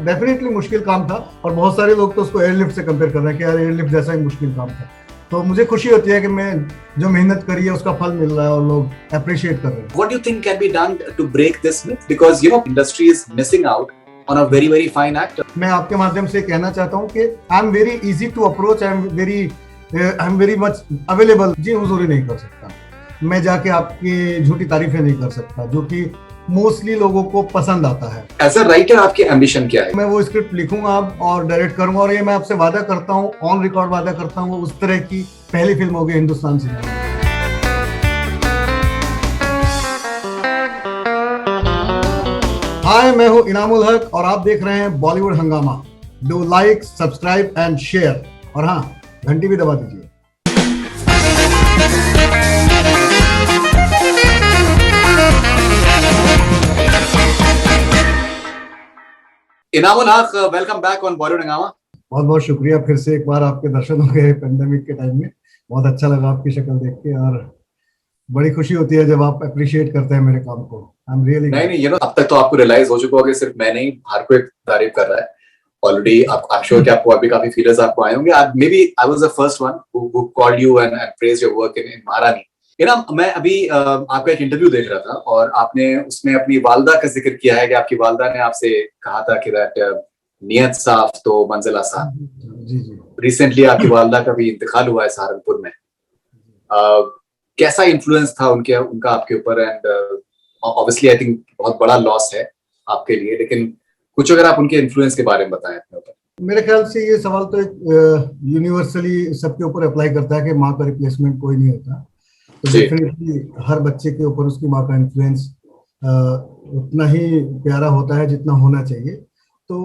Definitely मुश्किल काम था और बहुत सारे लोग तो उसको एयरलिफ्ट से कंपेयर कर रहे हैं कि यार एयरलिफ्ट जैसा ही मुश्किल काम था। तो मुझे खुशी होती है कि मैं जो मेहनत करी है उसका फल मिल रहा है और लोग अप्रिशिएट कर रहे हैं। What do you think can be done to break this myth? Because industry is missing out on a very fine actor. मैं आपके माध्यम से कहना चाहता हूँ कि I am very easy to approach, I am very much available. जी हुजूरी नहीं कर सकता, मैं जाके आपकी झूठी तारीफें नहीं कर सकता, जो कि मोस्टली लोगों को पसंद आता है। एज अ राइटर आपकी एम्बिशन क्या है? मैं वो स्क्रिप्ट लिखूंगा और डायरेक्ट करूंगा, और ये मैं आपसे वादा करता हूँ, ऑन रिकॉर्ड वादा करता हूँ, उस तरह की पहली फिल्म होगी हिंदुस्तान सिनेमा में। हाय, मैं हूँ इनामुल हक और आप देख रहे हैं बॉलीवुड हंगामा। Do like, subscribe and share, और हाँ, घंटी भी दबा दीजिए। इनामुल हक, वेलकम बैक ऑन बॉलीवुड हंगामा। बहुत बहुत शुक्रिया, फिर से एक बार आपके दर्शन हो गए पेंडेमिक के टाइम में। बहुत अच्छा लगा आपकी शक्ल देख के, और बड़ी खुशी होती है जब आप अप्रिशिएट करते हैं मेरे काम को। आई एम रियली नहीं, अब तक तो आपको रियलाइज हो चुका होगा कि सिर्फ मैं नहीं, हर कोई तारीफ कर रहा है ऑलरेडी। आई एम श्योर कि आपको अभी काफी फीलर्स आपको आए होंगे। Maybe I was the first one who called you and praised your work in Maharani. मैं अभी आपका एक इंटरव्यू देख रहा था और आपने उसमें अपनी वालदा का जिक्र किया है कि आपकी वालदा ने आपसे कहा था कि दैट नियत साफ तो मंजिल आसान। जी। रिसेंटली आपकी वालदा का भी इंतकाल हुआ है सहारनपुर में। कैसा इन्फ्लुएंस था उनका आपके ऊपर? एंड ऑब्वियसली आई थिंक बहुत बड़ा लॉस है आपके लिए, लेकिन कुछ अगर आप उनके इन्फ्लुएंस के बारे में बताएं अपने ऊपर। मेरे ख्याल से ये सवाल तो यूनिवर्सली सबके ऊपर अप्लाई करता है कि माँ का रिप्लेसमेंट कोई नहीं होता। तो डेफिनेटली हर बच्चे के ऊपर उसकी माँ का इन्फ्लुएंस उतना ही प्यारा होता है जितना होना चाहिए। तो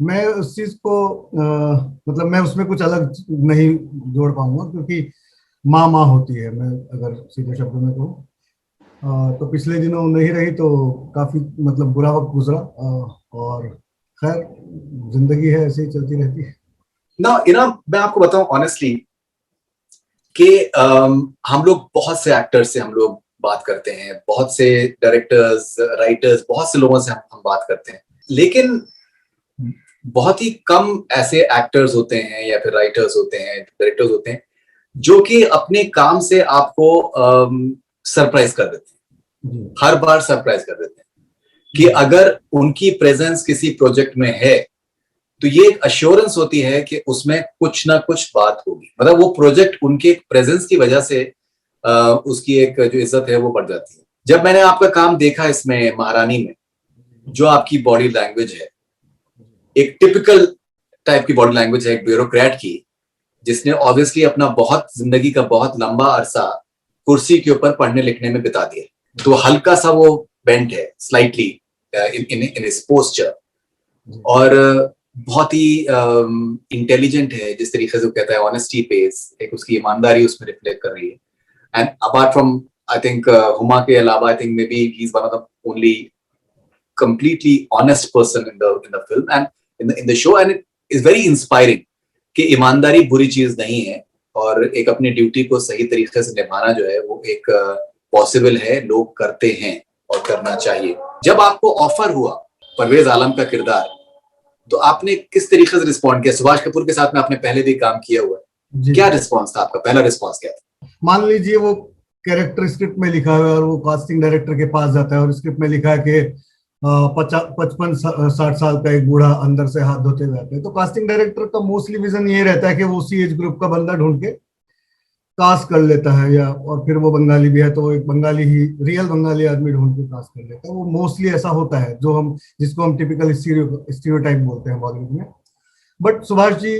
मैं उस चीज को मतलब मैं उसमें कुछ अलग नहीं जोड़ पाऊंगा, क्योंकि माँ माँ होती है। मैं अगर सीधे शब्दों में कहूँ तो पिछले दिनों नहीं रही तो काफी मतलब बुरा वक्त गुजरा, और खैर जिंदगी है, ऐसे ही चलती रहती है ना। मैं आपको बताऊं ऑनेस्टली कि हम लोग बहुत से एक्टर्स से हम लोग बात करते हैं, बहुत से डायरेक्टर्स, राइटर्स, बहुत से लोगों से हम बात करते हैं, लेकिन बहुत ही कम ऐसे एक्टर्स होते हैं या फिर राइटर्स होते हैं, डायरेक्टर्स होते हैं जो कि अपने काम से आपको सरप्राइज कर देते हैं। हर बार सरप्राइज कर देते हैं कि अगर उनकी प्रेजेंस किसी प्रोजेक्ट में है तो ये एक अश्योरेंस होती है कि उसमें कुछ ना कुछ बात होगी। मतलब वो प्रोजेक्ट उनके प्रेजेंस की वजह से उसकी एक जो इज्जत है वो बढ़ जाती है। जब मैंने आपका काम देखा इसमें महारानी में, जो आपकी बॉडी लैंग्वेज है, एक टिपिकल टाइप की बॉडी लैंग्वेज है एक ब्यूरोक्रेट की, जिसने ऑब्वियसली अपना बहुत जिंदगी का बहुत लंबा अरसा कुर्सी के ऊपर पढ़ने लिखने में बिता दिया। तो हल्का सा वो बेंट है स्लाइटली इन हिज पोस्चर, और बहुत ही इंटेलिजेंट है जिस तरीके से वो कहता है। ऑनेस्टी पेस, एक उसकी ईमानदारी उसमें रिफ्लेक्ट कर रही है। And apart from I think Huma के अलावा, I think may be he is one of the only completely honest person in the film and in the show, and it is very inspiring कि ईमानदारी बुरी चीज नहीं है, और एक अपनी ड्यूटी को सही तरीके से निभाना जो है वो एक पॉसिबल है, लोग करते हैं और करना चाहिए। जब आपको ऑफर हुआ परवेज आलम का किरदार, तो आपने किस तरीके से रिस्पॉन्ड किया? सुभाष कपूर के साथ में आपने पहले भी काम किया हुआ है, क्या रिस्पॉन्स था आपका? पहला रिस्पॉन्स क्या था? मान लीजिए वो कैरेक्टर स्क्रिप्ट में लिखा है और वो कास्टिंग डायरेक्टर के पास जाता है और स्क्रिप्ट में लिखा है कि 55-60 साल का एक बूढ़ा अंदर से हाथ धोते हुए आते हैं, तो कास्टिंग डायरेक्टर का मोस्टली विजन ये रहता है कि वो उसी एज ग्रुप का बंदा ढूंढ के कास्ट कर लेता है, या और फिर वो बंगाली भी है तो वो एक बंगाली ही, रियल बंगाली आदमी ढूंढ के कास्ट कर लेता है। वो मोस्टली ऐसा होता है जिसको हम टिपिकल स्टीरियोटाइप बोलते हैं बॉलीवुड में। बट सुभाष जी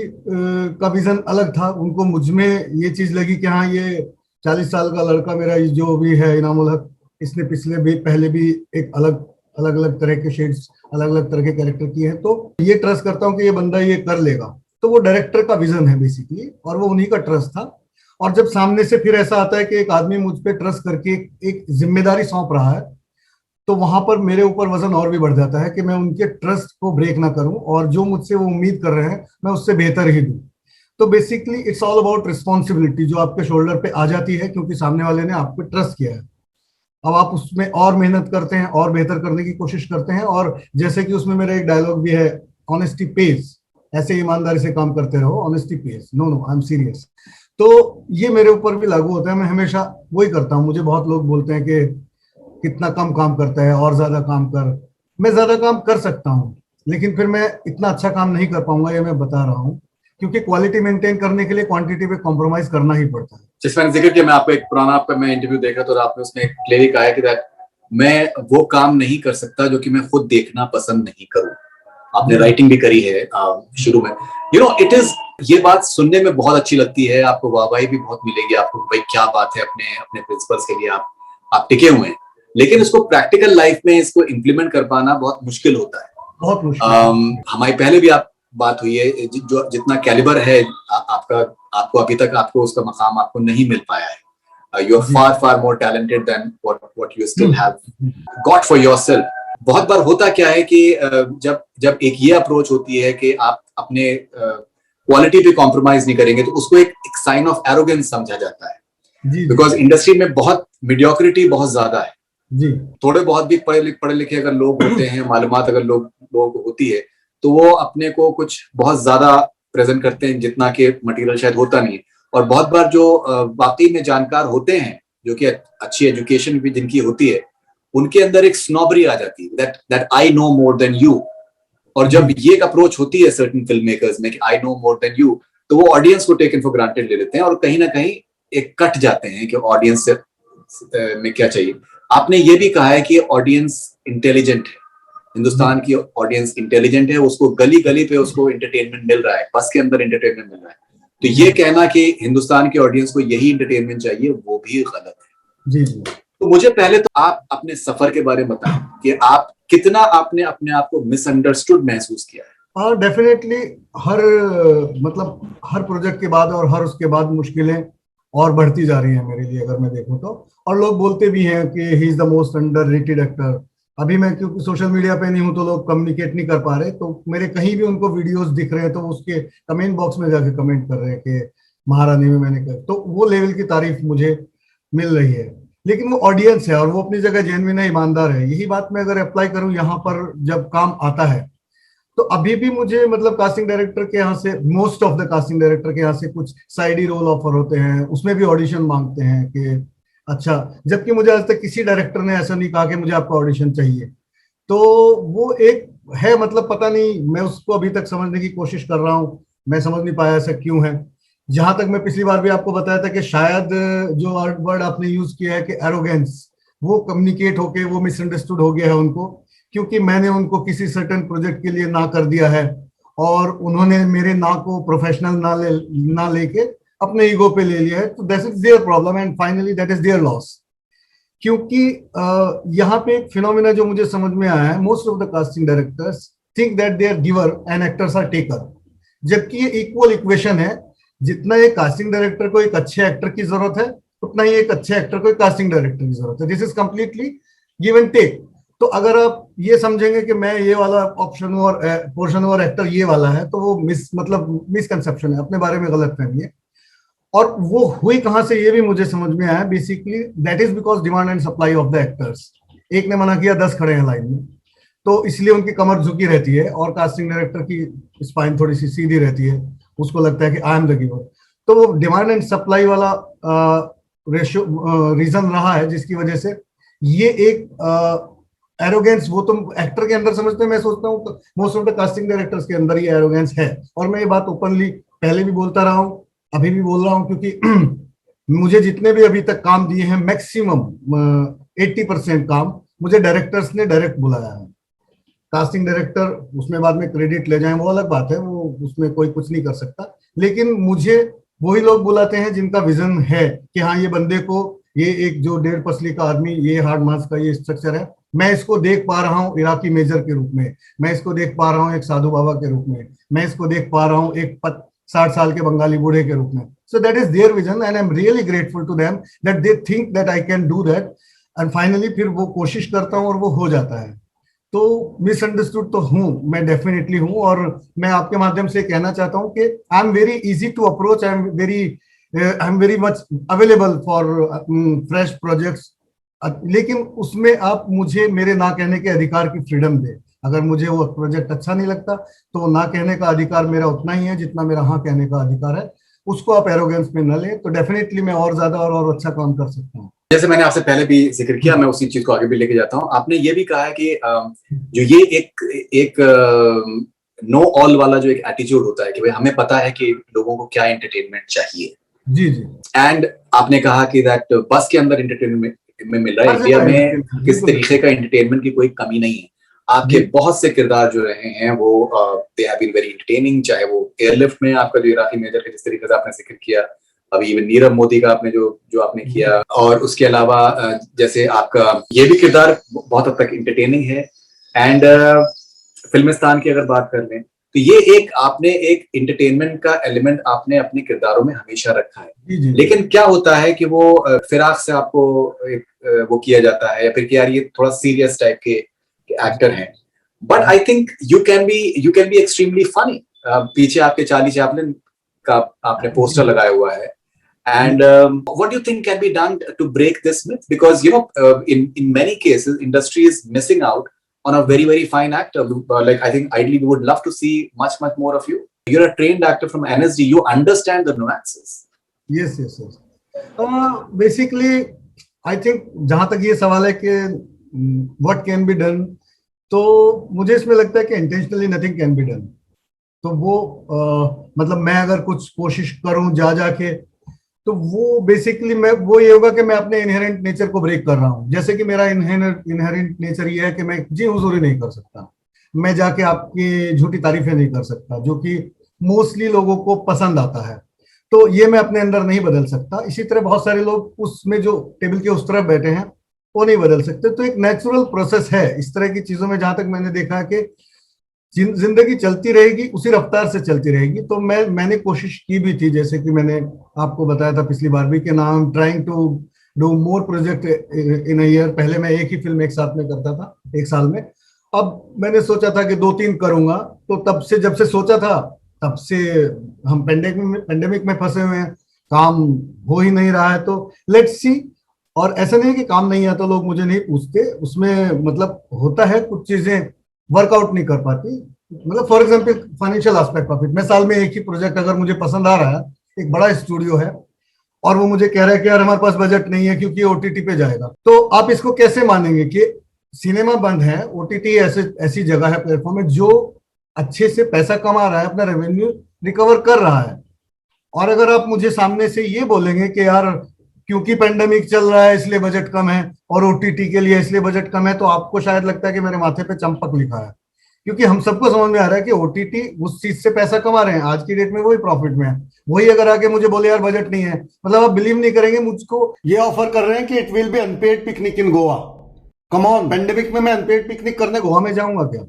का विजन अलग था। उनको मुझ में ये चीज लगी कि हाँ, ये 40 साल का लड़का मेरा जो भी है इनामुल हक, इसने पहले भी एक अलग अलग तरह के शेड्स, अलग अलग तरह के कैरेक्टर किए हैं, तो ये ट्रस्ट करता हूँ कि ये बंदा ये कर लेगा। तो वो डायरेक्टर का विजन है बेसिकली, और वो उन्हीं का ट्रस्ट था। और जब सामने से फिर ऐसा आता है कि एक आदमी मुझ पे ट्रस्ट करके एक जिम्मेदारी सौंप रहा है, तो वहां पर मेरे ऊपर वजन और भी बढ़ जाता है कि मैं उनके ट्रस्ट को ब्रेक ना करूं, और जो मुझसे वो उम्मीद कर रहे हैं मैं उससे बेहतर ही दूं। तो basically it's all about responsibility, जो आपके शोल्डर पे आ जाती है क्योंकि सामने वाले ने आप पे ट्रस्ट किया है। अब आप उसमें और मेहनत करते हैं और बेहतर करने की कोशिश करते हैं, और जैसे कि उसमें मेरा एक डायलॉग भी है, ऑनेस्टी पेज, ऐसे ईमानदारी से काम करते रहो, honesty pays, no no I am serious. तो ये मेरे ऊपर भी लागू होता है, मैं हमेशा वही करता हूँ। मुझे बहुत लोग बोलते हैं कि कितना कम काम करता है, और ज्यादा काम कर। मैं ज्यादा काम कर सकता हूँ, लेकिन फिर मैं इतना अच्छा काम नहीं कर पाऊंगा, ये मैं बता रहा हूँ, क्योंकि क्वालिटी मेंटेन करने के लिए क्वांटिटी पे कॉम्प्रोमाइज करना ही पड़ता है। जिस मैंने जिक्र किया, मैं आपको एक पुराना आपका मैं इंटरव्यू देखा तो आपने उसमें क्लियरली कहा है कि दैट मैं वो काम नहीं कर सकता जो कि मैं खुद देखना पसंद नहीं करूं। आपने राइटिंग भी करी है शुरू में, इट इज, ये बात सुनने में बहुत अच्छी लगती है, आपको वाहवाही भी बहुत मिलेगी आपको, भाई क्या बात है, अपने अपने प्रिंसिपल्स के लिए आप टिके हुए हैं। लेकिन इसको प्रैक्टिकल लाइफ में इसको इम्प्लीमेंट कर पाना बहुत मुश्किल होता है। बहुत मुश्किल। हमारी पहले भी आप बात हुई है, जो जितना कैलिबर है आपका, आपको अभी तक आपको उसका मकाम आपको नहीं मिल पाया है। You are far more talented than what you still have got for yourself. बहुत बार होता क्या है कि जब एक ये अप्रोच होती है कि आप अपने क्वालिटी पे कॉम्प्रोमाइज नहीं करेंगे, तो उसको एक साइन ऑफ एरोगेंस समझा जाता है, बिकॉज इंडस्ट्री में बहुत मीडियोक्रिटी बहुत ज्यादा है जी। थोड़े बहुत भी पढ़े लिखे अगर लोग होते हैं, मालूमात अगर लोगों को होती है, तो वो अपने को कुछ बहुत ज्यादा प्रेजेंट करते हैं जितना कि मटेरियल शायद होता नहीं है। और बहुत बार जो वाकई में जानकार होते हैं, जो कि अच्छी एजुकेशन भी जिनकी होती है, उनके अंदर एक स्नॉबरी आ जाती है, that I know more than you. और जब ये एक अप्रोच होती है सर्टेन फिल्म मेकर्स में कि I know more than you, तो वो ऑडियंस को टेकन फॉर ग्रांटेड ले लेते हैं और कहीं ना कहीं एक कट जाते हैं कि ऑडियंस में क्या चाहिए। आपने ये भी कहा है कि ऑडियंस इंटेलिजेंट है, हिंदुस्तान की ऑडियंस इंटेलिजेंट है, उसको गली गली पे उसको एंटरटेनमेंट मिल रहा है, बस के अंदर एंटरटेनमेंट मिल रहा है। तो ये कहना कि हिंदुस्तान की ऑडियंस को यही एंटरटेनमेंट चाहिए, वो भी गलत है जी। तो मुझे पहले तो आप अपने सफर के बारे में बताएं कि आप कितना आपने अपने आप को मिसअंडरस्टूड महसूस किया है। हाँ, डेफिनेटली हर प्रोजेक्ट के बाद और हर उसके बाद मुश्किलें और बढ़ती जा रही है मेरे लिए, अगर मैं देखूं तो। और लोग बोलते भी हैं कि he is the most underrated actor. अभी मैं क्योंकि सोशल मीडिया पे नहीं हूं तो लोग कम्युनिकेट नहीं कर पा रहे, तो मेरे कहीं भी उनको वीडियोस दिख रहे हैं तो उसके कमेंट बॉक्स में जाके कमेंट कर रहे हैं कि महारानी में मैंने कर, तो वो लेवल की तारीफ मुझे मिल रही है। लेकिन वो ऑडियंस है और वो अपनी जगह जेन्युइन है, ईमानदार है। यही बात मैं अगर अप्लाई करूं यहाँ पर जब काम आता है, तो अभी भी मुझे कास्टिंग डायरेक्टर के यहाँ से, most of the casting director के यहाँ से कुछ साइडी रोल ऑफर होते हैं, उसमें भी ऑडिशन मांगते हैं कि अच्छा, जबकि मुझे आज तक किसी डायरेक्टर ने ऐसा नहीं कहा कि मुझे आपका ऑडिशन चाहिए। तो वो एक है, पता नहीं, मैं उसको अभी तक समझने की कोशिश कर रहा हूँ, मैं समझ नहीं पाया ऐसा क्यों है। जहां तक मैं पिछली बार भी आपको बताया था कि शायद जो वर्ड आपने यूज किया है कि एरोगेंस, वो कम्युनिकेट होके वो मिसअंडरस्टूड हो गया है उनको, क्योंकि मैंने उनको किसी सर्टेन प्रोजेक्ट के लिए ना कर दिया है और उन्होंने मेरे ना को प्रोफेशनल ना लेके अपने ईगो पे ले लिया है। तो that is their problem and finally that is there loss. क्योंकि यहाँ पे एक फिनोमिना जो मुझे समझ में आया है, most of the casting directors think that they are giver and actors are taker, जबकि ये इक्वल इक्वेशन है। जितना एक कास्टिंग डायरेक्टर को एक अच्छे एक्टर की जरूरत है, उतना ही एक अच्छे एक्टर को एक कास्टिंग डायरेक्टर की जरूरत है। This is completely give and take. तो अगर आप ये समझेंगे कि मैं ये वाला ऑप्शन हूँ और पोर्शन और एक्टर ये वाला है, तो वो मिसकंसेप्शन है, अपने बारे में गलतफहमी है। और वो हुई कहां से ये भी मुझे समझ में आया, basically that is because demand and supply of the actors. एक ने मना किया, 10 खड़े हैं लाइन में, तो इसलिए उनकी कमर झुकी रहती है और कास्टिंग डायरेक्टर की स्पाइन थोड़ी सी सीधी रहती है, उसको लगता है कि आई एम द गिवर। तो वो डिमांड एंड सप्लाई वाला रेशियो रीजन रहा है, जिसकी वजह से ये एक एरोगेंस, वो तुम एक्टर के अंदर समझते हैं, मैं सोचता हूँ most of the casting directors के अंदर ये एरोगेंस है। और मैं ये बात ओपनली पहले भी बोलता रहा हूँ, अभी भी बोल रहा हूँ, क्योंकि मुझे जितने भी अभी तक काम दिए हैं, मैक्सिमम 80% काम मुझे डायरेक्टर्स ने डायरेक्ट बुलाया है। कास्टिंग डायरेक्टर उसमें बाद में क्रेडिट ले जाएं, वो अलग बात है, वो उसमें कोई कुछ नहीं कर सकता। लेकिन मुझे वही लोग बुलाते हैं जिनका विजन है कि हाँ, ये बंदे को, ये एक जो 1.5 पसली का आदमी, ये हार्ड मास का ये स्ट्रक्चर है, मैं इसको देख पा रहा हूँ इराकी मेजर के रूप में, मैं इसको देख पा रहा हूँ एक साधु बाबा के रूप में, मैं इसको देख पा रहा हूँ एक 60 साल के बंगाली बूढ़े के रूप में। So that is their vision and I am really grateful to them that they think that I can do that. And finally फिर वो कोशिश करता हूँ और वो हो जाता है। तो मिसअंडरस्टूड तो हूँ मैं, डेफिनेटली हूँ। और मैं आपके माध्यम से कहना चाहता हूँ कि I am very easy to approach, I am very much available for fresh projects. लेकिन उसमें आप मुझे मेरे ना कहने के अधिकार की फ्रीडम दे। अगर मुझे वो प्रोजेक्ट अच्छा नहीं लगता तो वो ना कहने का अधिकार मेरा उतना ही है जितना मेरा हाँ कहने का अधिकार है। उसको आप एरोगेंस में न लें, तो डेफिनेटली मैं और ज्यादा और अच्छा काम कर सकता हूँ। जैसे मैंने आपसे पहले भी जिक्र किया, मैं उसी चीज को आगे भी लेके जाता हूँ। आपने ये भी कहा है कि जो ये एक नो ऑल वाला जो एक एटीट्यूड होता है कि भाई हमें पता है कि लोगों को क्या एंटरटेनमेंट चाहिए। जी जी। एंड आपने कहा कि दैट बस के अंदर एंटरटेनमेंट में मिल रहा है, हर इंडिया जगह में entertainment, किस बिल्कुल तरीके का एंटरटेनमेंट की कोई कमी नहीं है। आपके जी बहुत से किरदार जो रहे हैं वो they have been very entertaining, चाहे वो एयरलिफ्ट में आपका जो इराकी मेजर का जिस तरीके से आपने जिक्र किया, अभी इवन नीरव मोदी का आपने जो जो आपने किया, और उसके अलावा जैसे आपका ये भी किरदार बहुत हद तक एंटरटेनिंग है। एंड फिल्मिस्तान की अगर बात कर लें तो ये एक आपने एक एंटरटेनमेंट का एलिमेंट आपने अपने किरदारों में हमेशा रखा है। जी जी। लेकिन क्या होता है कि वो फिराक से आपको एक वो किया जाता है, या फिर कि यार ये थोड़ा सीरियस टाइप के एक्टर हैं, but I think you can be extremely funny. पीछे आपके चार्ली चैपलिन का आपने पोस्टर लगाया हुआ है। And what do you think can be done to break this myth? Because in many cases, industry is missing out on a very fine actor. Like I think ideally we would love to see much more of you. You're a trained actor from NSD. You understand the nuances. Yes yes yes. Basically I think जहां तक ये सवाल है कि what can be done, तो मुझे इसमें लगता है कि intentionally nothing can be done. तो वो मतलब मैं अगर कुछ कोशिश करूं जा जाके, तो वो बेसिकली मैं वो ये होगा कि मैं अपने इनहेरेंट नेचर को ब्रेक कर रहा हूँ। जैसे कि मेरा इनहेरेंट नेचर ये है कि मैं जी हुजूरी नहीं कर सकता, मैं जाके आपकी झूठी तारीफें नहीं कर सकता, जो कि मोस्टली लोगों को पसंद आता है। तो ये मैं अपने अंदर नहीं बदल सकता। इसी तरह बहुत सारे लोग उसमें जो टेबल के उस तरफ बैठे हैं वो नहीं बदल सकते। तो एक नेचुरल प्रोसेस है इस तरह की चीजों में, जहां तक मैंने देखा है कि जिंदगी चलती रहेगी, उसी रफ्तार से चलती रहेगी। तो मैंने कोशिश की भी थी, जैसे कि मैंने आपको बताया था पिछली बार भी, कि नाम trying to do more project in a year. पहले मैं एक ही फिल्म एक साथ में करता था एक साल में, अब मैंने सोचा था कि 2-3 करूंगा। तो तब से जब से सोचा था तब से हम पेंडेमिक में फंसे हुए हैं, काम हो ही नहीं रहा है। तो लेट्स सी। और ऐसा नहीं है कि काम नहीं आता, लोग मुझे नहीं पूछते, उसमें मतलब होता है कुछ चीजें वर्कआउट नहीं कर पाती। मतलब for example financial aspect of it, मैं साल में एक ही प्रोजेक्ट अगर मुझे पसंद आ रहा है, एक बड़ा स्टूडियो है और वो मुझे कह रहा है कि यार हमारे पास बजट नहीं है क्योंकि ओटीटी पे जाएगा, तो आप इसको कैसे मानेंगे कि सिनेमा बंद है, ओटीटी ऐसी जगह है, प्लेटफॉर्म है जो अच्छे से पैसा कमा रहा है, अपना रेवेन्यू रिकवर कर रहा है। और अगर आप मुझे सामने से ये बोलेंगे कि यार क्योंकि पेंडेमिक चल रहा है इसलिए बजट कम है और ओटीटी के लिए इसलिए बजट कम है, तो आपको शायद लगता है कि मेरे माथे पे चंपक लिखा है। क्योंकि हम सबको समझ में आ रहा है कि ओटीटी उस चीज से पैसा कमा रहे हैं, आज की डेट में वही प्रॉफिट में है। वही अगर आके मुझे बोले यार बजट नहीं है, मतलब आप बिलीव नहीं करेंगे, मुझको ये ऑफर कर रहे हैं कि it will be unpaid picnic in Goa. Come on, pandemic में मैं अनपेड पिकनिक करने गोवा में जाऊंगा क्या?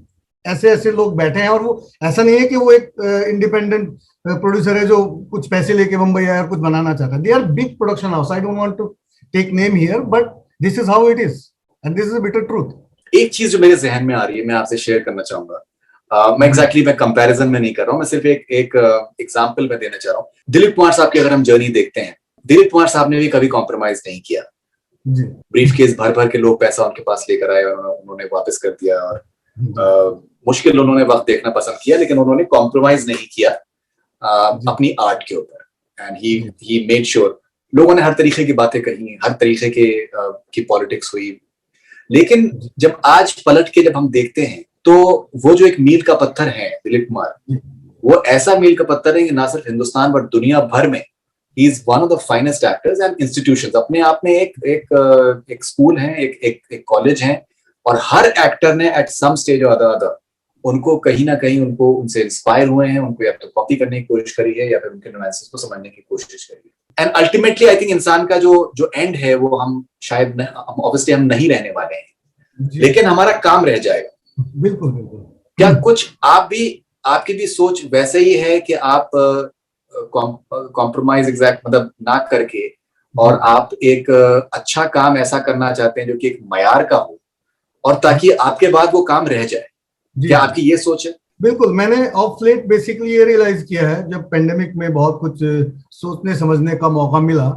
ऐसे ऐसे लोग बैठे हैं। और वो ऐसा नहीं है कि वो एक इंडिपेंडेंट प्रोड्यूसर है जो कुछ पैसे लेके मुंबई आया और कुछ बनाना चाहता है। They are big production house. I don't want to take name here, but this is how it is and this is a bitter truth. एक चीज जो मेरे जहन में आ रही है, मैं आपसे शेयर करना चाहूंगा। मैं एग्जैक्टली मैं कंपैरिजन में नहीं कर रहा हूँ, मैं सिर्फ एक एग्जांपल में देना चाह रहा हूँ। दिलीप कुमार साहब की अगर हम जर्नी देखते हैं, दिलीप कुमार साहब ने भी कभी कॉम्प्रोमाइज नहीं किया। जी ब्रीफ केस भर भर के लोग पैसा उनके पास लेकर आए और उन्होंने वापस कर दिया, और मुश्किल उन्होंने वक्त देखना पसंद किया, लेकिन उन्होंने कॉम्प्रोमाइज नहीं किया अपनी आर्ट के ऊपर। एंड ही मेड श्योर, लोगों ने हर तरीके की बातें कही, हर तरीके की पॉलिटिक्स हुई, लेकिन जब आज पलट के जब हम देखते हैं तो वो जो एक मील का पत्थर है दिलीप कुमार, वो ऐसा मील का पत्थर है कि ना सिर्फ हिंदुस्तान बट दुनिया भर में he is one of the finest actors and institutions. अपने आप में एक स्कूल है, एक कॉलेज है, और हर एक्टर ने एट सम स्टेज और अदर उनको कहीं ना कहीं उनको उनसे इंस्पायर हुए हैं, उनको या तो कॉपी करने की कोशिश करी है या फिर उनके नुआंसेस को समझने की कोशिश करी है। एंड अल्टीमेटली आई थिंक इंसान का जो एंड है वो हम शायद ऑब्वियसली हम नहीं रहने वाले हैं, लेकिन हमारा काम रह जाएगा। बिल्कुल बिल्कुल। क्या कुछ आपकी भी सोच वैसे ही है कि आप कॉम्प्रोमाइज एग्जैक्ट मतलब ना करके, और आप एक अच्छा काम ऐसा करना चाहते हैं जो कि एक मयार का हो, और ताकि आपके बाद वो काम रह जाए? क्या आपकी ये सोच है? बिल्कुल। मैंने ऑफ लेट बेसिकली ये रियलाइज किया है, जब पेंडेमिक में बहुत कुछ सोचने समझने का मौका मिला,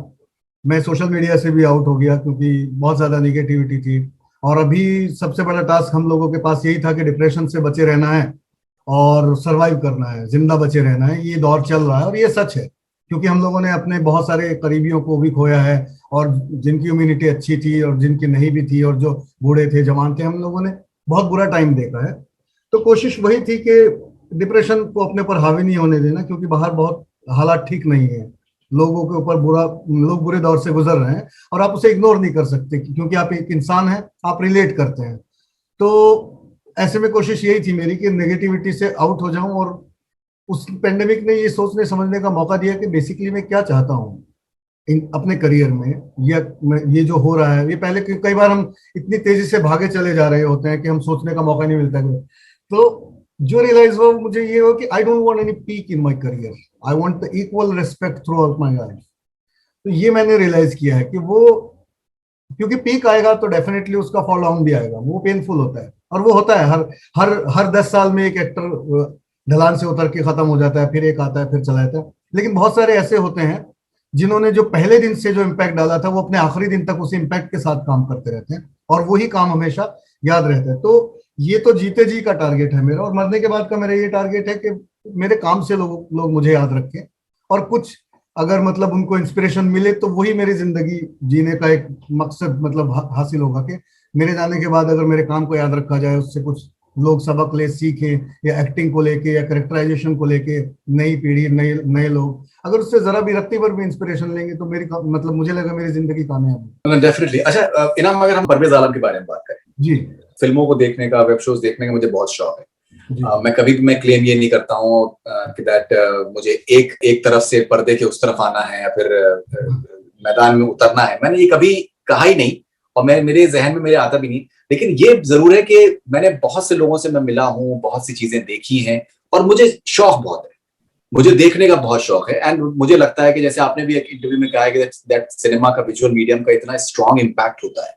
मैं सोशल मीडिया से भी आउट हो गया क्योंकि बहुत ज्यादा निगेटिविटी थी। और अभी सबसे बड़ा टास्क हम लोगों के पास यही था कि डिप्रेशन से बचे रहना है और सरवाइव करना है, जिंदा बचे रहना है। ये दौर चल रहा है और ये सच है, क्योंकि हम लोगों ने अपने बहुत सारे करीबियों को भी खोया है, और जिनकी इम्यूनिटी अच्छी थी और जिनकी नहीं भी थी, और जो बूढ़े थे जवान थे, हम लोगों ने बहुत बुरा टाइम देखा है। तो कोशिश वही थी कि डिप्रेशन को अपने पर हावी नहीं होने देना, क्योंकि बाहर बहुत हालात ठीक नहीं है, लोगों के ऊपर लोग बुरे दौर से गुजर रहे हैं, और आप उसे इग्नोर नहीं कर सकते क्योंकि आप एक इंसान हैं, आप रिलेट करते हैं। तो ऐसे में कोशिश यही थी मेरी कि नेगेटिविटी से आउट हो जाऊं, और उस पेंडेमिक ने ये सोचने समझने का मौका दिया कि बेसिकली मैं क्या चाहता हूँ अपने करियर में, या ये जो हो रहा है। ये पहले कई बार हम इतनी तेजी से भागे चले जा रहे होते हैं कि हम सोचने का मौका नहीं मिलता है। तो जो रियलाइज हुआ मुझे ये हो कि आई don't want any peak in my career, I want the equal respect through out my life. तो ये मैंने रियलाइज किया है कि वो, क्योंकि पीक आएगा तो डेफिनेटली उसका फॉल डाउन भी आएगा, वो पेनफुल होता है, और वो होता है हर हर हर 10 साल में एक एक्टर ढलान से उतर के खत्म हो जाता है, फिर एक आता है, फिर चला जाता है। लेकिन बहुत सारे ऐसे होते हैं जिन्होंने जो पहले दिन से जो इम्पैक्ट डाला था, वो अपने आखिरी दिन तक उस इम्पैक्ट के साथ काम करते रहते हैं, और वही काम हमेशा याद रहता है। तो ये तो जीते जी का टारगेट है मेरा, और मरने के बाद का मेरा ये टारगेट है कि मेरे काम से लोग मुझे याद रखें, और कुछ अगर मतलब उनको इंस्पिरेशन मिले तो वही मेरी जिंदगी जीने का एक मकसद मतलब हासिल होगा कि मेरे जाने के बाद अगर मेरे काम को याद रखा जाए, उससे कुछ लोग सबक ले सीखें, या एक्टिंग को लेके या कैरेक्टराइजेशन को लेके नई पीढ़ी नए नए लोग अगर उससे जरा भी रत्ती भर भी इंस्पिरेशन लेंगे तो मेरी मतलब मुझे लगा मेरी जिंदगी कामयाब है। डेफिनेटली। अच्छा इनाम, अगर हम परवेज आलम के बारे में बात करें, जी फिल्मों को देखने का, वेब शोज देखने का मुझे बहुत शौक है। जी मैं कभी भी मैं क्लेम ये नहीं करता हूँ कि दैट मुझे एक तरफ से पर्दे के उस तरफ आना है या फिर मैदान में उतरना है। मैंने ये कभी कहा ही नहीं, और मेरे जहन में मेरे आता भी नहीं। लेकिन ये जरूर है कि मैंने बहुत से लोगों से मैं मिला हूँ, बहुत सी चीजें देखी हैं, और मुझे शौक बहुत है, मुझे देखने का बहुत शौक है। एंड मुझे लगता है कि जैसे आपने भी एक इंटरव्यू में कहा है कि दैट सिनेमा का विजुअल मीडियम का इतना स्ट्रॉन्ग इम्पैक्ट होता है,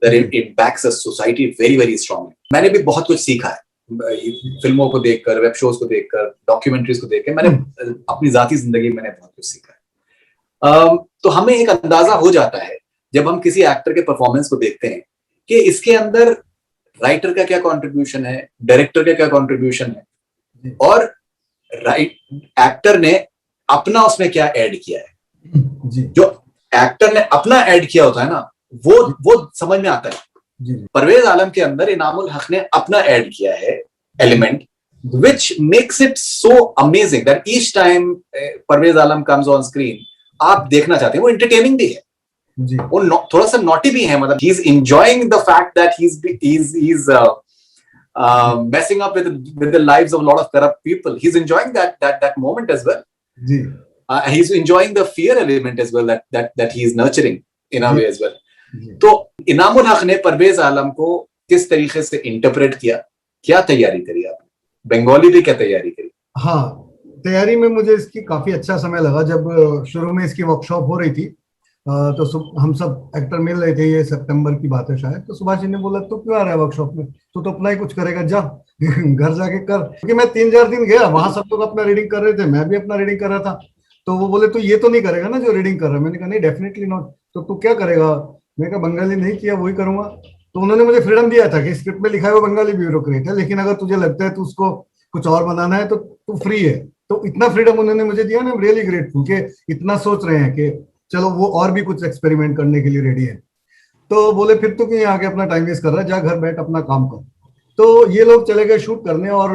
that it impacts a society very very strongly. मैंने भी बहुत कुछ सीखा है फिल्मों को देखकर, वेब शोज को देखकर, डॉक्यूमेंट्रीज को देखकर। मैंने अपनी जाती जिंदगी में मैंने बहुत कुछ सीखा है। तो हमें एक अंदाजा हो जाता है जब हम किसी एक्टर के परफॉर्मेंस को देखते हैं कि इसके अंदर राइटर का क्या कंट्रीब्यूशन है, डायरेक्टर का क्या कंट्रीब्यूशन है, और एक्टर ने अपना उसमें क्या ऐड किया है। जो एक्टर ने अपना ऐड किया होता है ना, वो समझ में आता है। परवेज आलम के अंदर इनामुल हक ने अपना ऐड किया है element, which makes it so amazing that each time Parvez Alam comes on screen, आप देखना चाहते हैं। वो entertaining भी है, वो थोड़ा सा नॉटी भी है, मतलब he's enjoying the fact that he's messing up with the lives of a lot of corrupt people. He's enjoying that moment as well. He's enjoying the fear element as well that he's nurturing in a way as well. तो इनामुल हक ने परवेज आलम को किस तरीके से interpret किया, क्या तैयारी करी आपने, बंगाली भी क्या तैयारी करी? हाँ, तैयारी में मुझे इसकी काफी अच्छा समय लगा। जब शुरू में इसकी वर्कशॉप हो रही थी तो हम सब एक्टर मिल रहे थे, ये सितंबर की बात है शायद। तो सुभाष जी ने बोला तू क्यों आ रहा है वर्कशॉप में, तू तो अपना ही कुछ करेगा, जा घर जाके कर। क्योंकि मैं 3-4 दिन गया, वहां सब लोग अपना रीडिंग कर रहे थे, मैं भी अपना रीडिंग कर रहा था। तो वो बोले तू ये तो नहीं करेगा ना जो रीडिंग कर रहा है। मैंने कहा नहीं, डेफिनेटली नॉट। तो तू क्या करेगा? मैंने कहा बंगाली नहीं किया, वही करूंगा। तो उन्होंने मुझे फ्रीडम दिया था कि स्क्रिप्ट में लिखा है वो बंगाली ब्यूरोक्रेट है, लेकिन अगर तुझे लगता है तू उसको कुछ और बनाना है तो तू फ्री है। तो इतना फ्रीडम उन्होंने मुझे दिया ना, आई एम रियली ग्रेटफुल कि इतना सोच रहे हैं कि चलो वो और भी कुछ एक्सपेरिमेंट करने के लिए रेडी है। तो बोले फिर तो क्यों आके अपना टाइम वेस्ट कर रहा है, जा घर बैठ अपना काम कर। तो ये लोग चले गए शूट करने, और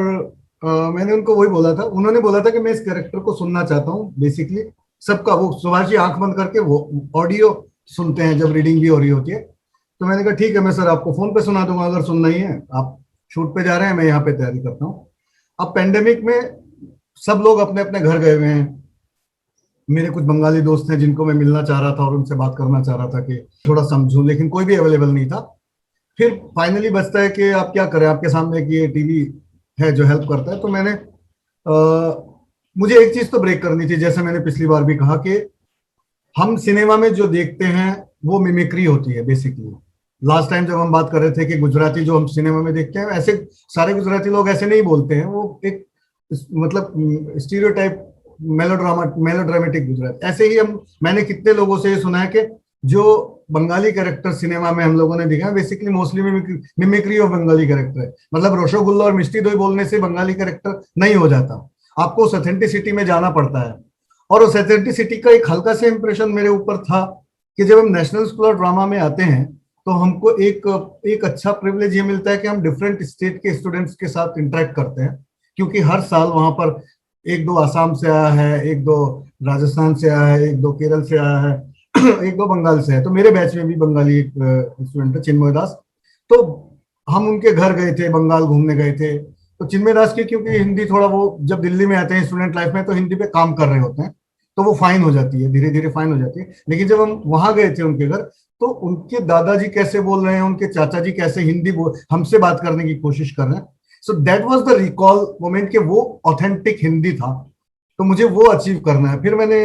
मैंने उनको वही बोला था। उन्होंने बोला था कि मैं इस कैरेक्टर को सुनना चाहता हूँ बेसिकली सबका। वो सुभाष जी आंख बंद करके वो ऑडियो सुनते हैं जब रीडिंग भी हो रही होती है। तो मैंने कहा ठीक है, मैं सर आपको फोन पे सुना दूंगा अगर सुनना ही है, आप शूट पे जा रहे हैं, मैं यहाँ पे तैयारी करता हूँ। अब पेंडेमिक में सब लोग अपने अपने घर गए हुए हैं। मेरे कुछ बंगाली दोस्त हैं जिनको मैं मिलना चाह रहा था और उनसे बात करना चाह रहा था कि थोड़ा समझूं, लेकिन कोई भी अवेलेबल नहीं था। फिर फाइनली बचता है कि आप क्या करें, आपके सामने कि ये टीवी है जो हेल्प करता है। तो मैंने मुझे एक चीज तो ब्रेक करनी थी, जैसे मैंने पिछली बार भी कहा कि हम सिनेमा में जो देखते हैं वो मिमिक्री होती है बेसिकली। लास्ट टाइम जब हम बात कर रहे थे कि गुजराती जो हम सिनेमा में देखते हैं, ऐसे सारे गुजराती लोग ऐसे नहीं बोलते हैं। वो एक मतलब स्टीरियोटाइप मेलोड्रामेटिक गुजरात। ऐसे ही मैंने कितने लोगों से ये सुना है कि जो बंगाली कैरेक्टर सिनेमा में हम लोगों ने देखा है basically mostly mimicry of Bengali character है। मतलब रसगुल्ला और मिष्टी दोई बोलने से बंगाली कैरेक्टर नहीं हो जाता, आपको उस ऑथेंटिसिटी में जाना पड़ता है। और उस ऑथेंटिसिटी का एक हल्का सा इंप्रेशन मेरे ऊपर था कि जब हम नेशनल स्कूल ऑफ ड्रामा में आते हैं तो हमको एक अच्छा प्रिविलेज ये मिलता है कि हम डिफरेंट स्टेट के स्टूडेंट्स के साथ इंटरेक्ट करते हैं, क्योंकि हर साल वहां पर एक दो आसाम से आया है, एक दो राजस्थान से आया है, एक दो केरल से आया है, एक दो बंगाल से है। तो मेरे बैच में भी बंगाली एक स्टूडेंट है, चिन्मय दास। तो हम उनके घर गए थे, बंगाल घूमने गए थे। तो चिन्मय दास की क्योंकि हिंदी थोड़ा, वो जब दिल्ली में आते हैं स्टूडेंट लाइफ में तो हिंदी पे काम कर रहे होते हैं, तो वो फाइन हो जाती है, धीरे धीरे फाइन हो जाती है। लेकिन जब हम वहां गए थे उनके घर, तो उनके दादाजी कैसे बोल रहे हैं, उनके चाचा जी कैसे हिंदी हमसे बात करने की कोशिश कर रहे हैं। So that was the recall moment कि वो ऑथेंटिक हिंदी था। तो मुझे वो अचीव करना है। फिर मैंने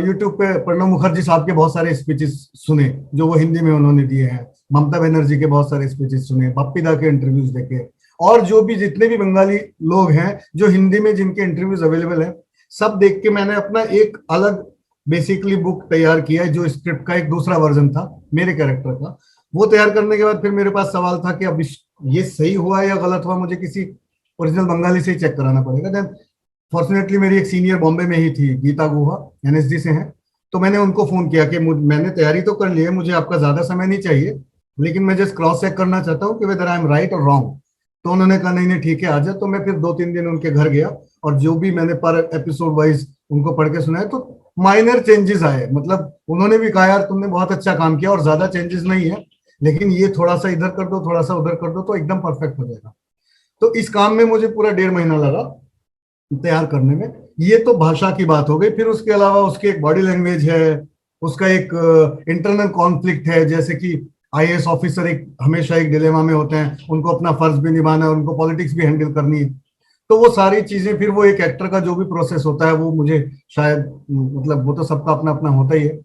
यूट्यूब पे प्रणब मुखर्जी साहब के बहुत सारे स्पीचेस सुने जो वो हिंदी में उन्होंने दिए हैं, ममता बनर्जी के बहुत सारे स्पीचेस सुने, बप्पी दा के इंटरव्यूज देखे, और जो भी जितने भी बंगाली लोग हैं जो हिंदी में जिनके इंटरव्यूज अवेलेबल है, सब देख के मैंने अपना एक अलग बेसिकली बुक तैयार किया है, जो स्क्रिप्ट का एक दूसरा वर्जन था मेरे कैरेक्टर का। वो तैयार करने के बाद फिर मेरे पास सवाल था कि अब ये सही हुआ या गलत हुआ, मुझे किसी ओरिजिनल बंगाली से ही चेक कराना पड़ेगा। देन फॉर्चुनेटली मेरी एक सीनियर बॉम्बे में ही थी, गीता गुहा, एनएसडी से हैं। तो मैंने उनको फोन किया कि मैंने तैयारी तो कर ली है, मुझे आपका ज्यादा समय नहीं चाहिए, लेकिन मैं जस्ट क्रॉस चेक करना चाहता हूँ कि वेदर आई एम राइट और रॉन्ग। तो उन्होंने कहा नहीं नहीं ठीक है आ जा। तो मैं फिर 2-3 दिन उनके घर गया और जो भी मैंने पर एपिसोड वाइज उनको पढ़ के सुनाया, तो माइनर चेंजेस आए। मतलब उन्होंने भी कहा यार तुमने बहुत अच्छा काम किया और ज्यादा चेंजेस नहीं है, लेकिन ये थोड़ा सा इधर कर दो, थोड़ा सा उधर कर दो, तो एकदम परफेक्ट हो जाएगा। तो इस काम में मुझे पूरा 1.5 महीना लगा तैयार करने में। ये तो भाषा की बात हो गई। फिर उसके अलावा उसकी एक बॉडी लैंग्वेज है, उसका एक इंटरनल कॉन्फ्लिक्ट है, जैसे कि आईएएस ऑफिसर एक हमेशा एक डिलेमा में होते हैं, उनको अपना फर्ज भी निभाना है, उनको पॉलिटिक्स भी हैंडल करनी है। तो वो सारी चीजें, फिर वो एक एक्टर का जो भी प्रोसेस होता है वो मुझे शायद, मतलब वो तो सबका अपना अपना होता ही है,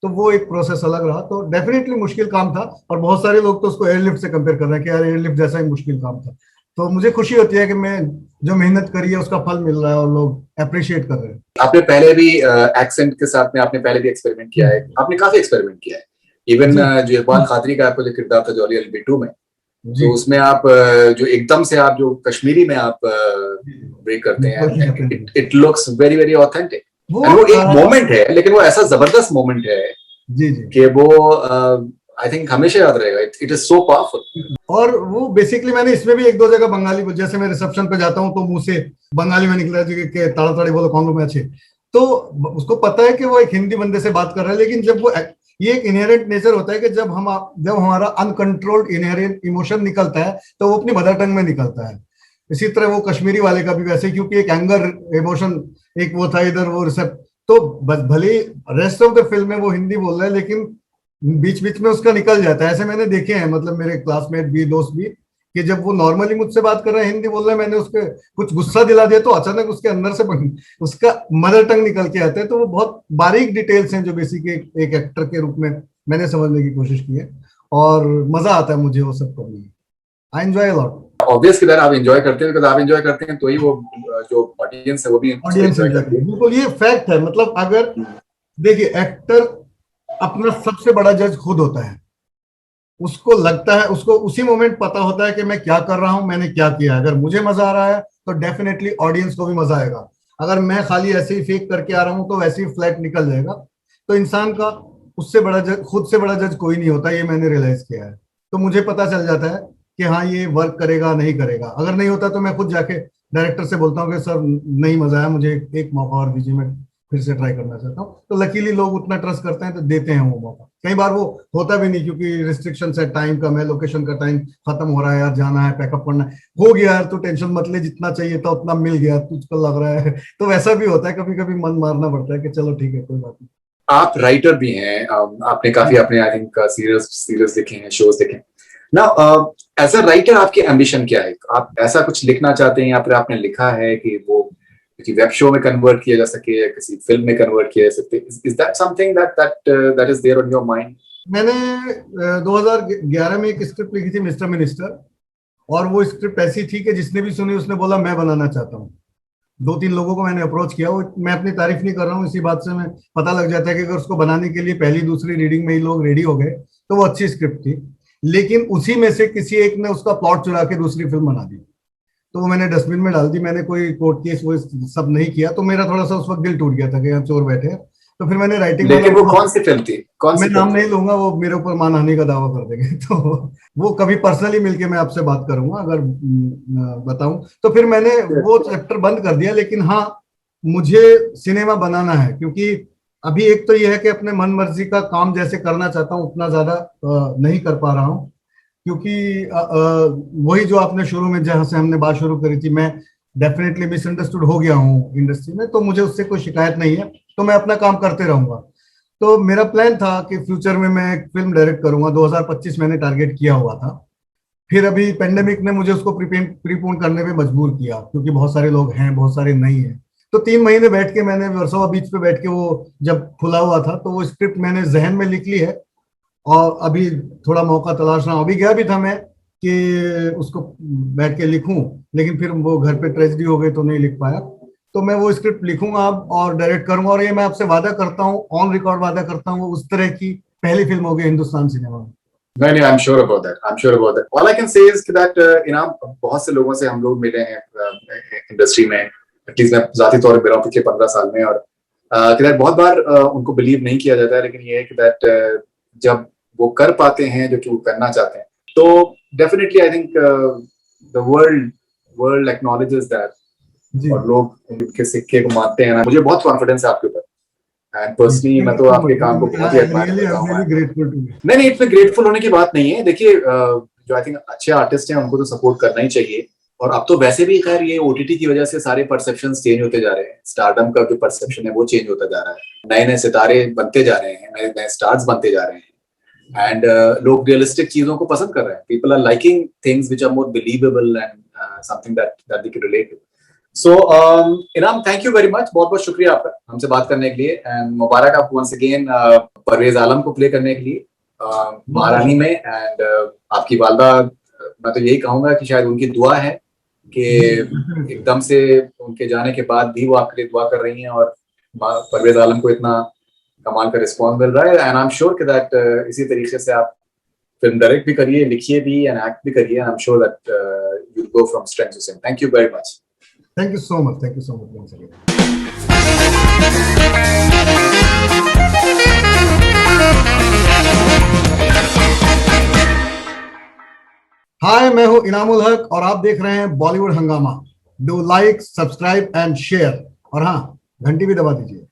तो वो एक प्रोसेस अलग रहा। तो डेफिनेटली मुश्किल काम था, और बहुत सारे लोग तो उसको एयरलिफ्ट से कंपेयर कर रहे हैं कि यार एयरलिफ्ट जैसा ही मुश्किल काम था। तो मुझे खुशी होती है कि मैं जो मेहनत करी है उसका फल मिल रहा है और लोग अप्रिशिएट कर रहे हैं। आपने पहले भी एक्सेंट के साथ में आपने पहले भी एक्सपेरिमेंट किया है, आपने काफी एक्सपेरिमेंट किया है। इवन जो इकबाल कादरी का आपका जो किरदार था जॉली एल में, तो उसमें आप जो एकदम से आप जो कश्मीरी में आप ब्रेक करते हैं, it looks very very authentic. वो एक मोमेंट है, लेकिन वो ऐसा जबरदस्त मोमेंट है जी जी कि वो आई थिंक हमेशा याद रहेगा। It is so powerful. और वो बेसिकली मैंने इसमें भी एक दो जगह बंगाली, जैसे मैं रिसेप्शन पे जाता हूँ तो मुंह से बंगाली में निकला कि ताड़ाताड़ी बोलो कौन में अच्छे, तो उसको पता है कि वो एक हिंदी बंदे से बात कर रहा है। लेकिन जब वो, ये एक इनहेरेंट नेचर होता है कि जब हमारा अनकंट्रोल्ड इनहेरेंट इमोशन निकलता है तो वो अपनी मदर टंग में निकलता है। इसी तरह वो कश्मीरी वाले का भी वैसे, क्योंकि एक एंगर इमोशन एक वो था इधर, वो रिसेप्ट, तो भले रेस्ट ऑफ द फिल्म में वो हिंदी बोल रहा है लेकिन बीच बीच में उसका निकल जाता है। ऐसे मैंने देखे हैं, मतलब मेरे क्लासमेट भी, दोस्त भी, कि जब वो नॉर्मली मुझसे बात कर रहे हैं, हिंदी बोल रहे हैं, मैंने उसके कुछ गुस्सा दिला दिया तो अचानक उसके अंदर से उसका मदर टंग निकल के आते हैं। तो वो बहुत बारीक डिटेल्स हैं जो बेसिक एक एक्टर के रूप में मैंने समझने की कोशिश की है, और मजा आता है मुझे वो सब करने में। I enjoy a lot. Obviously that आप एंजॉय करते हैं, बिकॉज़ आप एंजॉय करते हैं तो ही वो जो ऑडियंस है वो भी ऑडियंस एंजॉय करती है, बिल्कुल ये फैक्ट है। मतलब अगर देखिए, एक्टर अपना सबसे बड़ा जज खुद होता है। उसको लगता है, उसको उसी मोमेंट पता होता है कि मैं क्या कर रहा हूं, मैंने क्या किया। अगर मुझे मजा आ रहा है तो डेफिनेटली ऑडियंस को भी मजा आएगा। अगर मैं खाली ऐसे ही फेक करके आ रहा हूं तो वैसे ही फ्लैट निकल जाएगा। तो इंसान का उससे बड़ा जज, खुद से बड़ा जज कोई नहीं होता, ये मैंने रियलाइज किया है। तो मुझे पता चल जाता है कि हाँ ये वर्क करेगा नहीं करेगा। अगर नहीं होता तो मैं खुद जाके डायरेक्टर से बोलता हूँ कि सर नहीं मजा आया, मुझे एक मौका और दीजिए, मैं फिर से ट्राई करना चाहता हूँ। तो लकीली लोग उतना ट्रस्ट करते हैं तो देते हैं वो मौका। कई बार वो होता भी नहीं क्योंकि रिस्ट्रिक्शन है, टाइम कम है, लोकेशन का टाइम खत्म हो रहा है, यार जाना है, पैकअप करना है, हो गया यार तो टेंशन मत ले, जितना चाहिए था उतना मिल गया, तुझको लग रहा है। तो वैसा भी होता है, कभी कभी मन मारना पड़ता है कि चलो ठीक है कोई बात नहीं। आप राइटर भी हैं, आपने काफी अपने आई थिंक सीरियल्स लिखे हैं, शोज लिखे हैं ना। एज अ राइटर आपकी एम्बिशन क्या है? आप ऐसा कुछ लिखना चाहते हैं या फिर आपने लिखा है कि वो किसी वेब शो में कन्वर्ट किया जा सके या किसी फिल्म में कन्वर्ट किया जा सके? Is that something that is there on your mind? मैंने 2011 में एक स्क्रिप्ट लिखी थी, मिस्टर मिनिस्टर, और वो स्क्रिप्ट ऐसी थी कि जिसने भी सुनी उसने बोला मैं बनाना चाहता हूँ। 2-3 लोगों को मैंने अप्रोच किया, वो मैं अपनी तारीफ नहीं कर रहा हूँ, इसी बात से मैं पता लग जाता है कि अगर उसको बनाने के लिए पहली दूसरी रीडिंग में ही लोग रेडी हो गए तो वो अच्छी स्क्रिप्ट थी। लेकिन उसी में से किसी एक ने उसका प्लॉट चुरा के दूसरी फिल्म बना दी, तो वो मैंने डस्टबिन में डाल दी। मैंने कोई कोर्ट केस वो सब नहीं किया, तो मेरा थोड़ा सा उस वक्त दिल टूट गया था कि यहाँ चोर बैठे हैं। तो फिर मैंने राइटिंग लेकिन वो वाला, कौन सी फिल्म थी, कौन मैं सी नाम फिल्म नहीं थी? लूंगा, वो मेरे ऊपर मानहानि का दावा कर देंगे तो वो कभी पर्सनली मिलके मैं आपसे बात करूंगा अगर बताऊं। तो फिर मैंने वो चैप्टर बंद कर दिया। लेकिन हाँ, मुझे सिनेमा बनाना है, क्योंकि अभी एक तो यह है कि अपने मन मर्जी का काम जैसे करना चाहता हूँ उतना ज्यादा नहीं कर पा रहा हूँ, क्योंकि वही जो आपने शुरू में जहां से हमने बात शुरू करी थी, मैं डेफिनेटली मिसअंडरस्टूड हो गया हूँ इंडस्ट्री में, तो मुझे उससे कोई शिकायत नहीं है, तो मैं अपना काम करते रहूंगा। तो मेरा प्लान था कि फ्यूचर में मैं एक फिल्म डायरेक्ट करूंगा, 2025 मैंने टारगेट किया हुआ था। फिर अभी पेंडेमिक ने मुझे उसको प्रीपोन करने पे मजबूर किया, क्योंकि बहुत सारे लोग हैं, बहुत सारे नहीं हैं। तो 3 महीने बैठ के मैंने वर्सोवा बीच पे बैठ के, वो जब खुला हुआ था, तो वो स्क्रिप्ट मैंने जहन में लिख ली है, और अभी थोड़ा मौका तलाश रहा हूँ। अभी गया भी था मैं कि उसको बैठ के लिखूं, लेकिन फिर वो घर पे ट्रेजेडी हो गई तो नहीं लिख पाया। तो मैं वो स्क्रिप्ट लिखूंगा अब और डायरेक्ट करूंगा, और ये मैं आपसे वादा करता हूँ, ऑन रिकॉर्ड वादा करता हूँ, उस तरह की पहली फिल्म होगी हिंदुस्तान सिनेमा में। नहीं नहीं, आई am sure about that, I am sure about that. All I can say is that इनाम, बहुत से लोगों से हम लोग मिले हैं इंडस्ट्री में, एटलीस्ट मैं जाती तौर पर मिला हूं पिछले 15 साल में, और कि दैट बहुत बार उनको बिलीव नहीं किया जाता है, लेकिन ये है कि दैट जब वो कर पाते हैं जो कि वो करना चाहते हैं, तो definitely I think the world acknowledges that, जी और लोग उनके सिक्के को मानते हैं ना। मुझे बहुत कॉन्फिडेंस है आपके ऊपर, एंड जी, पर्सनली मैं थैंक तो यू सो आपके काम को बहुत ही मच, एडमायर रियली आई करता एम हूँ। Very grateful to you. नहीं नहीं, इसमें ग्रेटफुल होने की बात नहीं है। देखिए जो आई थिंक अच्छे आर्टिस्ट हैं उनको तो सपोर्ट करना ही चाहिए, और अब तो वैसे भी खैर ये ओटीटी की वजह से सारे परसेप्शन चेंज होते जा रहे हैं, स्टारडम का जो परसेप्शन है वो चेंज होता जा रहा है, नए नए सितारे बनते जा रहे हैं, नए नए स्टार्स बनते जा रहे हैं, एंड लोग रियलिस्टिक चीजों को पसंद कर रहे हैं। People are liking things which are more believable and something that they can relate to. So Inam, thank you very much, बहुत बहुत शुक्रिया आपका हमसे बात करने के लिए, एंड मुबारक आपको वंस अगेन परवेज आलम को प्ले करने के लिए महारानी में। एंड आपकी वालदा, मैं तो यही कहूंगा कि शायद उनकी दुआ है कि एकदम से उनके जाने के बाद भी वो आपके लिए दुआ कर रही हैं, और परवेज आलम को इतना कमाल का रिस्पॉन्स मिल रहा है, एंड आई एम श्योर कि दैट इसी तरीके से आप फिल्म डायरेक्ट भी करिए, लिखिए भी, एंड एक्ट भी करिए, and I am sure that you go from strength to strength. Thank you very much. Thank you so much, thank you so much once again. Hi, मैं हूं इनामुल हक और आप देख रहे हैं बॉलीवुड हंगामा। Do like, subscribe and share, और हाँ, घंटी भी दबा दीजिए।